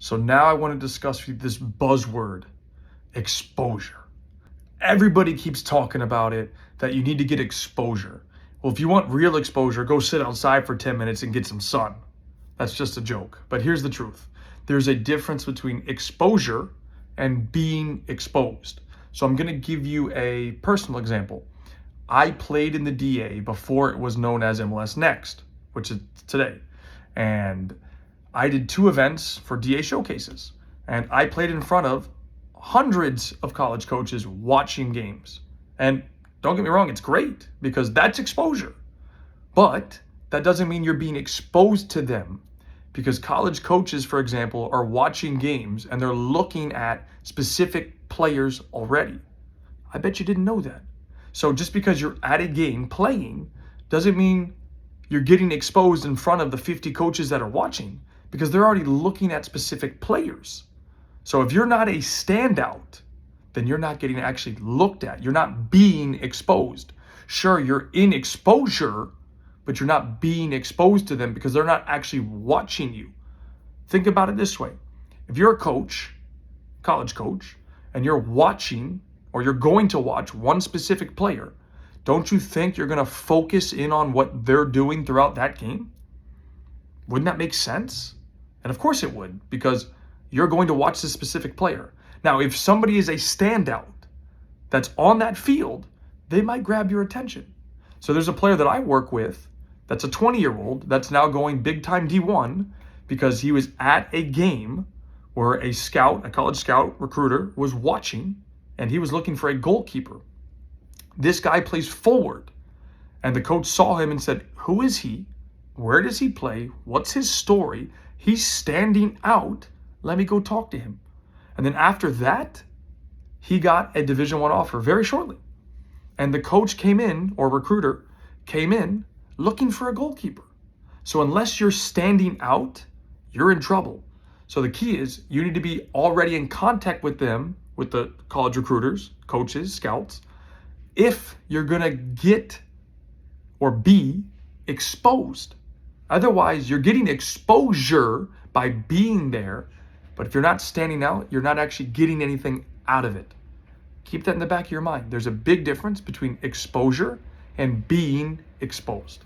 So now I want to discuss with you this buzzword, exposure. Everybody keeps talking about it, that you need to get exposure. Well, if you want real exposure, go sit outside for 10 minutes and get some sun. That's just a joke. But here's the truth. There's a difference between exposure and being exposed. So I'm going to give you a personal example. I played in the DA before it was known as MLS Next, which is today. And I did 2 events for DA showcases. And I played in front of hundreds of college coaches watching games. And don't get me wrong, it's great because that's exposure. But that doesn't mean you're being exposed to them, because college coaches, for example, are watching games and they're looking at specific players already. I bet you didn't know that. So just because you're at a game playing doesn't mean you're getting exposed in front of the 50 coaches that are watching, because they're already looking at specific players. So if you're not a standout, then you're not getting actually looked at. You're not being exposed. Sure, you're in exposure, but you're not being exposed to them because they're not actually watching you. Think about it this way. If you're a coach, college coach, and you're watching or you're going to watch one specific player, don't you think you're going to focus in on what they're doing throughout that game? Wouldn't that make sense? And of course it would, because you're going to watch this specific player. Now, if somebody is a standout that's on that field, they might grab your attention. So there's a player that I work with that's a 20-year-old that's now going big time D1 because he was at a game where a scout, a college scout recruiter, was watching, and he was looking for a goalkeeper. This guy plays forward, and the coach saw him and said, "Who is he? Where does he play? What's his story? He's standing out. Let me go talk to him." And then after that, he got a Division I offer very shortly. And the coach came in, or recruiter came in, looking for a goalkeeper. So unless you're standing out, you're in trouble. So the key is you need to be already in contact with them, with the college recruiters, coaches, scouts, if you're going to get or be exposed. Otherwise, you're getting exposure by being there, but if you're not standing out, you're not actually getting anything out of it. Keep that in the back of your mind. There's a big difference between exposure and being exposed.